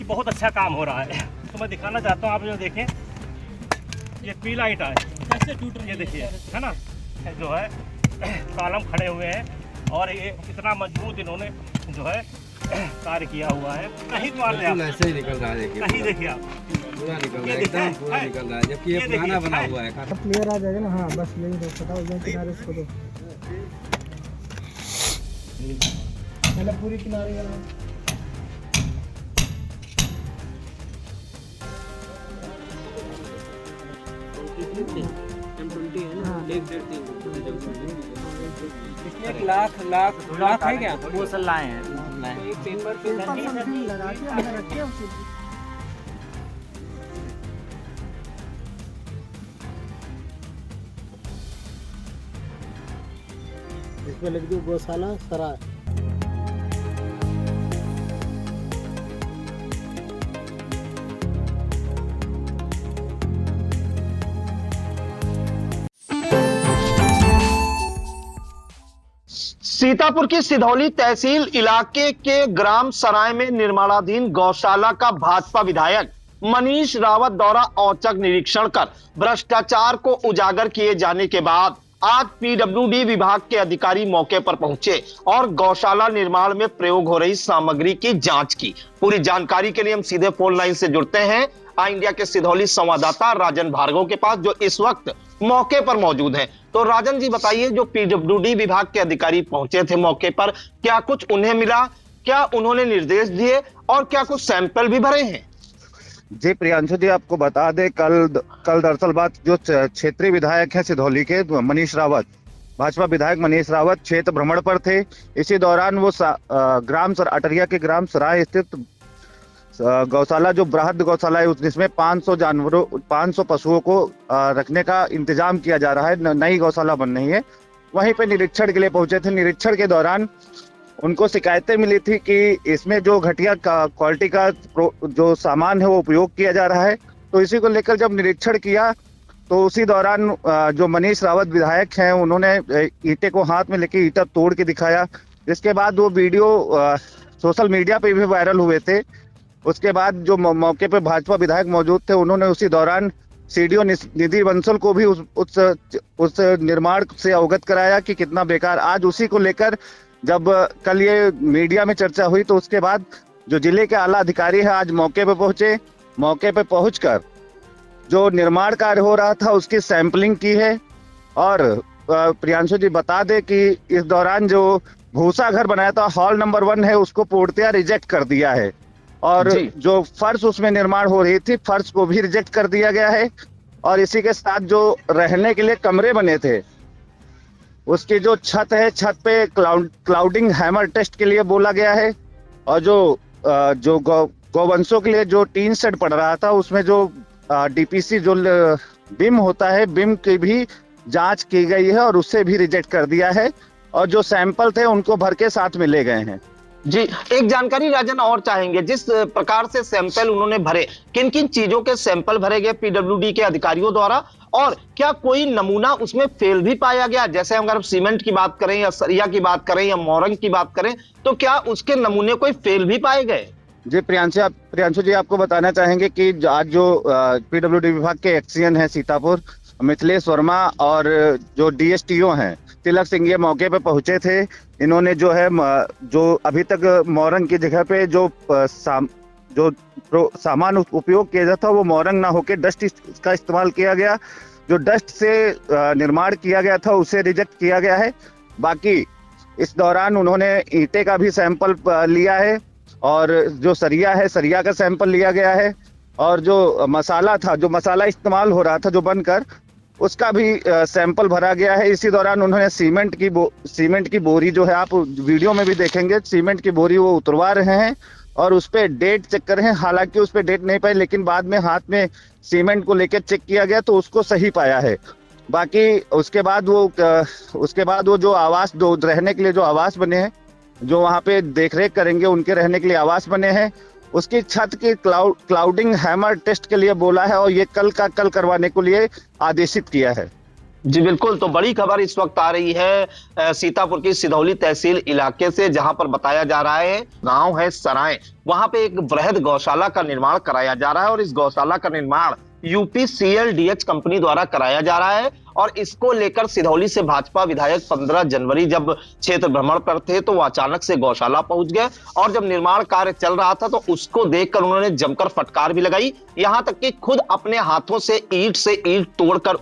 बहुत अच्छा काम हो रहा है। तो मैं दिखाना चाहता हूँ, आप जो देखें ये पीला ईंटा है, कैसे टूट रही है देखिए, है ना, जो है कॉलम खड़े हुए हैं और ये इतना मजबूत इन्होंने जो है कार्य किया हुआ है। कहीं तो ऐसे ही निकल रहा है, देखिए कहीं देखिए आप पूरा निकल रहा है, एकदम पूरा निकल रहा है, जबकि ये पुराना बना हुआ है। क्लियर आ जाएगा ना। हाँ बस यही तो बताओ, यही किनारे इसको दो, मतलब पूरी किनारे वाला। एक लाख है क्या? वो सब लाए हैं। एक पेपर पे लगा के हमने रखे हैं उसे। इसमें लिख दो गौशाला सराय। सीतापुर की सिधौली तहसील इलाके के ग्राम सराय में निर्माणाधीन गौशाला का भाजपा विधायक मनीष रावत द्वारा औचक निरीक्षण कर भ्रष्टाचार को उजागर किए जाने के बाद आज पीडब्ल्यूडी विभाग के अधिकारी मौके पर पहुंचे और गौशाला निर्माण में प्रयोग हो रही सामग्री की जांच की। पूरी जानकारी के लिए हम सीधे फोन लाइन से जुड़ते हैं आई इंडिया के सिधौली संवाददाता राजन भार्गव के पास, जो इस वक्त मौके पर मौजूद हैं। तो राजन जी बताइए, जो पीडब्ल्यूडी विभाग के अधिकारी पहुंचे थे मौके पर, क्या कुछ उन्हें मिला, क्या उन्होंने निर्देश दिए और क्या कुछ सैंपल भी भरे हैं? जी प्रियांशु जी, आपको बता दें कल दरअसल बात जो क्षेत्रीय विधायक हैं सिधौली के मनीष रावत, भाजपा विधायक मनीष रावत क्षेत्र भ्रमण पर थे। इसी दौरान वो ग्राम अटरिया के ग्राम सराय स्थित गौशाला, जो बृहद गौशाला है जिसमें 500 पशुओं को रखने का इंतजाम किया जा रहा है, नई गौशाला बन रही है, वहीं पे निरीक्षण के लिए पहुंचे थे। निरीक्षण के दौरान उनको शिकायतें मिली थी कि इसमें जो घटिया क्वालिटी का जो सामान है वो उपयोग किया जा रहा है। तो इसी को लेकर जब निरीक्षण किया तो उसी दौरान जो मनीष रावत विधायक हैं उन्होंने ईंटे को हाथ में लेके ईंटा तोड़ के दिखाया, जिसके बाद वो वीडियो सोशल मीडिया पे भी वायरल हुए थे। उसके बाद जो मौके पे भाजपा विधायक मौजूद थे उन्होंने उसी दौरान सीडीओ निधि बंसल को भी उस निर्माण से अवगत कराया कि कितना बेकार। आज उसी को लेकर जब कल ये मीडिया में चर्चा हुई तो उसके बाद जो जिले के आला अधिकारी है आज मौके पे पहुंचे। मौके पे पहुंचकर जो निर्माण कार्य हो रहा था उसकी सैंपलिंग की है। और प्रियांशु जी बता दे कि इस दौरान जो भूसा घर बनाया था हॉल नंबर 1 है उसको पूर्णतया रिजेक्ट कर दिया है और जो फर्श उसमें निर्माण हो रही थी फर्श को भी रिजेक्ट कर दिया गया है। और इसी के साथ जो रहने के लिए कमरे बने थे उसकी जो छत है, छत पे क्लाउडिंग हैमर टेस्ट के लिए बोला गया है। और जो गौवंशों के लिए जो टीन शेड पड़ रहा था उसमें जो डीपीसी जो बिम होता है, बिम की भी जांच की गई है और उससे भी रिजेक्ट कर दिया है। और जो सैंपल थे उनको भर के साथ में ले गए हैं। जी, एक जानकारी राजन और चाहेंगे, जिस प्रकार से सैंपल उन्होंने भरे, किन किन चीजों के सैंपल भरे गए पीडब्ल्यूडी के अधिकारियों द्वारा, और क्या कोई नमूना उसमें फेल भी पाया गया? जैसे अगर सीमेंट की बात करें या सरिया की बात करें या मोरंग की बात करें, तो क्या उसके नमूने कोई फेल भी पाए गए? जी प्रियांशु जी, आपको बताना चाहेंगे कि आज जो पीडब्ल्यूडी विभाग के एक्सीएन है सीतापुर मिथिलेश वर्मा और जो डीएसटीओ हैं तिलक सिंह ये मौके पे पहुंचे थे। इन्होंने जो है जो अभी तक मोरंग की जगह पे जो सामान उपयोग किया जाता वो मोरंग ना होके डस्ट का इस्तेमाल किया गया। जो डस्ट से निर्माण किया गया था उसे रिजेक्ट किया गया है। बाकी इस दौरान उन्होंने ईंटे का भी सैंपल लिया है और जो सरिया है सरिया का सैंपल लिया गया है और जो मसाला था, जो मसाला इस्तेमाल हो रहा था जो बनकर, उसका भी सैंपल भरा गया है। इसी दौरान उन्होंने सीमेंट की बोरी जो है, आप वीडियो में भी देखेंगे, सीमेंट की बोरी वो उतरवा रहे हैं और उस पर डेट चेक कर रहे हैं। हालांकि उस पर डेट नहीं पाई, लेकिन बाद में हाथ में सीमेंट को लेकर चेक किया गया तो उसको सही पाया है। बाकी उसके बाद वो जो आवास, जो रहने के लिए जो आवास बने हैं, जो वहाँ पे देखरेख करेंगे उनके रहने के लिए आवास बने हैं, उसकी छत की क्लाउडिंग हैमर टेस्ट के लिए बोला है और ये कल करवाने के लिए आदेशित किया है। जी बिल्कुल, तो बड़ी खबर इस वक्त आ रही है सीतापुर की सिधौली तहसील इलाके से, जहां पर बताया जा रहा है गांव है सराय, वहां पे एक वृहद गौशाला का निर्माण कराया जा रहा है और इस गौशाला का निर्माण यूपीसीएलडीएच कंपनी द्वारा कराया जा रहा है। और इसको लेकर सिधौली से भाजपा विधायक 15 जनवरी जब क्षेत्र भ्रमण पर थे तो वो अचानक से गौशाला पहुंच गए और जब निर्माण कार्य चल रहा था तो उसको देखकर उन्होंने जमकर फटकार भी लगाई। यहां तक कि खुद अपने हाथों से ईंट तोड़कर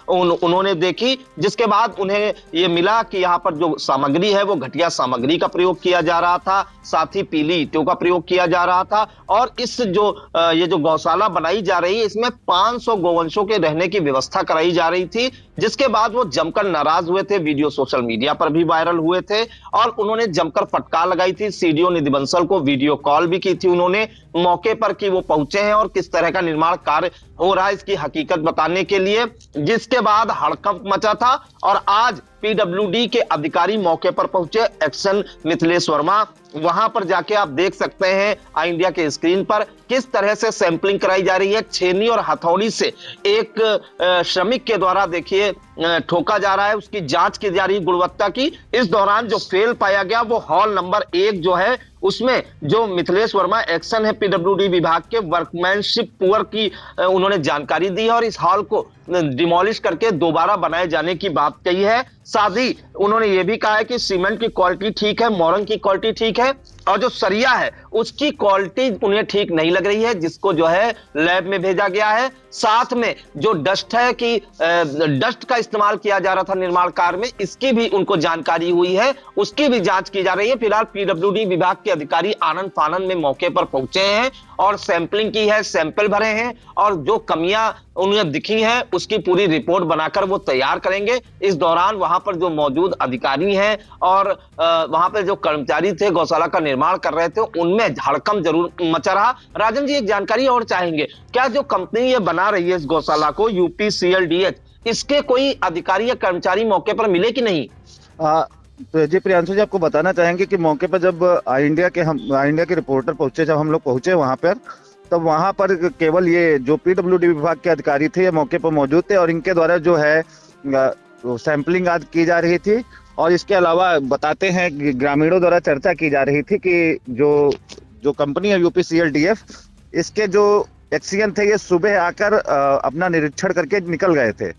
उन्होंने देखी, जिसके बाद उन्हें ये मिला कि यहाँ पर जो सामग्री है वो घटिया सामग्री का प्रयोग किया जा रहा था, साथ ही पीली ईंटों का प्रयोग किया जा रहा था। और इस ये जो गौशाला बनाई जा रही है इसमें 500 गोवंशों के रहने की व्यवस्था कराई जा रही थी, जिसके बाद वो जमकर नाराज हुए थे। वीडियो सोशल मीडिया पर भी वायरल हुए थे और उन्होंने जमकर फटकार लगाई थी। सीडीओ निधि बंसल को वीडियो कॉल भी की थी उन्होंने मौके पर कि वो पहुंचे हैं और किस तरह का निर्माण कार्य हो रहा है इसकी हकीकत बताने के लिए, जिसके बाद हड़कंप मचा था। और आज पीडब्ल्यूडी के अधिकारी मौके पर पहुंचे, एक्शन मिथिलेश वर्मा, वहां पर जाके आप देख सकते हैं आई इंडिया के स्क्रीन पर किस तरह से सैंपलिंग कराई जा रही है। छेनी और हथौड़ी से एक श्रमिक के द्वारा देखिए ठोका जा रहा है, उसकी जांच की जा रही है गुणवत्ता की। इस दौरान जो फेल पाया गया वो हॉल नंबर 1 जो है उसमें जो मिथिलेश वर्मा एक्शन है पीडब्ल्यूडी विभाग के, वर्कमैनशिप पुअर की उन्होंने जानकारी दी है और इस हॉल को डिमोलिश करके दोबारा बनाए जाने की बात कही है। साथ ही उन्होंने ये भी कहा है कि सीमेंट की क्वालिटी ठीक है, मोरंग की क्वालिटी ठीक है और जो सरिया है उसकी क्वालिटी उन्हें ठीक नहीं लग रही है, जिसको जो है लैब में भेजा गया है। साथ में जो डस्ट है कि डस्ट का इस्तेमाल किया जा रहा था निर्माण कार्य में, इसकी भी उनको जानकारी हुई है, उसकी भी जांच की जा रही है। फिलहाल पीडब्ल्यूडी विभाग के अधिकारी आनंद फानंद में मौके पर पहुंचे हैं और सैंपलिंग की है, सैंपल भरे हैं और जो कमियां उन्हें दिखी हैं उसकी पूरी रिपोर्ट बनाकर वो तैयार करेंगे। इस दौरान वहां पर जो मौजूद अधिकारी हैं और वहां पर जो कर्मचारी थे गौशाला का निर्माण कर रहे थे उनमें हड़कंप जरूर मचा रहा। राजन जी एक जानकारी और चाहेंगे, क्या जो कंपनी ये बना रही है इस गौशाला को यूपीसीएलडीएच, इसके कोई अधिकारी या कर्मचारी मौके पर मिले कि नहीं? तो जी प्रियांशु जी आपको बताना चाहेंगे कि मौके पर जब आई इंडिया के रिपोर्टर पहुंचे, जब हम लोग पहुंचे वहां पर, तब वहां पर केवल ये जो पीडब्ल्यूडी विभाग के अधिकारी थे ये मौके पर मौजूद थे और इनके द्वारा जो है सैंपलिंग आज की जा रही थी। और इसके अलावा बताते हैं कि ग्रामीणों द्वारा चर्चा की जा रही थी कि जो कंपनी है यूपीसीएलडीएफ, इसके जो एक्सीएन थे ये सुबह आकर अपना निरीक्षण करके निकल गए थे।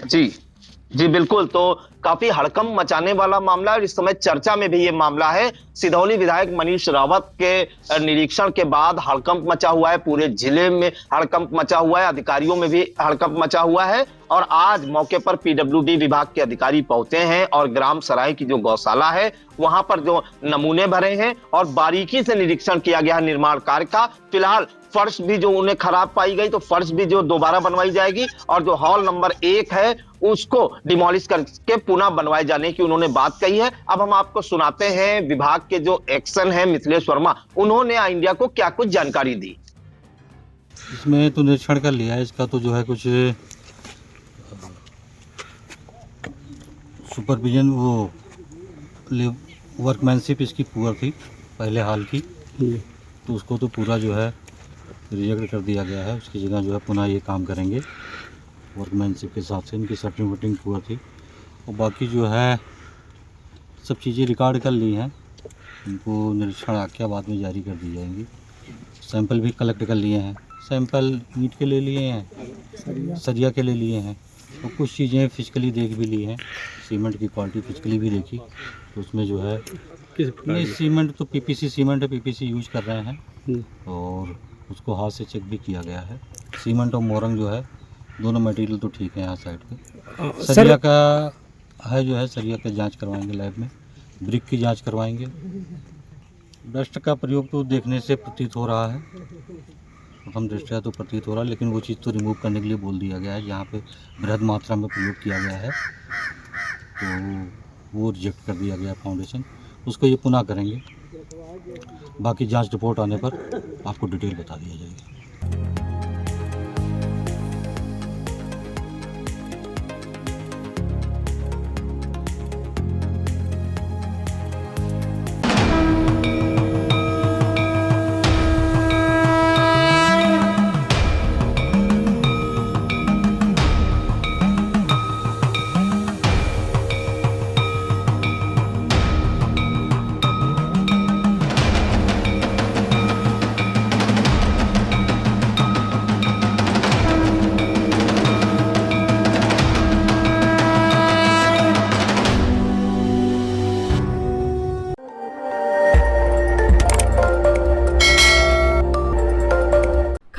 जी बिल्कुल, तो काफी हड़कंप मचाने वाला मामला है और इस समय चर्चा में भी ये मामला है। सिधौली विधायक मनीष रावत के निरीक्षण के बाद हड़कंप मचा हुआ है, पूरे जिले में हड़कंप मचा हुआ है, अधिकारियों में भी हड़कंप मचा हुआ है। और आज मौके पर पीडब्ल्यूडी विभाग के अधिकारी पहुंचे हैं और ग्राम सराय की जो गौशाला है वहां पर जो नमूने भरे हैं और बारीकी से निरीक्षण किया गया है निर्माण कार्य का। फिलहाल फर्श भी जो उन्हें खराब पाई गई तो फर्श भी जो दोबारा बनवाई जाएगी और जो हॉल नंबर 1 है उसको डिमोलिश करके पुनः बनवाए जाने की उन्होंने बात कही है। अब हम आपको सुनाते हैं विभाग के जो एक्शन है मिथिलेश वर्मा, उन्होंने आई इंडिया को क्या कुछ जानकारी दी। इसमें तो निरीक्षण कर लिया है, इसका तो जो है कुछ सुपरविजन वो वर्कमैनशिप इसकी पुअर थी पहले हाल की, तो उसको तो पूरा जो है रिजेक्ट कर दिया गया है। उसकी जगह जो है पुनः ये काम करेंगे वर्कमैनशिप के हिसाब से। इनकी सर्टिफिकेटिंग पुअर थी और बाकी जो है सब चीज़ें रिकॉर्ड कर ली हैं, इनको निरीक्षण आख्या बाद में जारी कर दी जाएंगी। सैंपल भी कलेक्ट कर लिए हैं, सैंपल ईंट के ले लिए हैं, सरिया के ले लिए हैं और कुछ चीज़ें फिजिकली देख भी ली हैं। सीमेंट की क्वालिटी फिजिकली भी देखी, तो उसमें जो है नहीं सीमेंट तो पीपीसी सीमेंट है, पीपीसी यूज कर रहे हैं और उसको हाथ से चेक भी किया गया है। सीमेंट और मोरंग जो है दोनों मटेरियल तो ठीक है यहाँ साइड पे। सरिया का है जो है सरिया का जांच करवाएंगे लैब में, ब्रिक की जांच करवाएंगे। डस्ट का प्रयोग तो देखने से प्रतीत हो रहा है, प्रथम दृष्टया तो प्रतीत हो रहा है, लेकिन वो चीज़ तो रिमूव करने के लिए बोल दिया गया है। जहाँ पे बृहद मात्रा में प्रयोग किया गया है तो वो रिजेक्ट कर दिया गया फाउंडेशन, उसको ये पुनः करेंगे। बाकी जांच रिपोर्ट आने पर आपको डिटेल बता दिया जाएगा।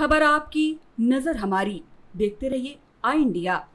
खबर आपकी, नजर हमारी। देखते रहिए आई इंडिया।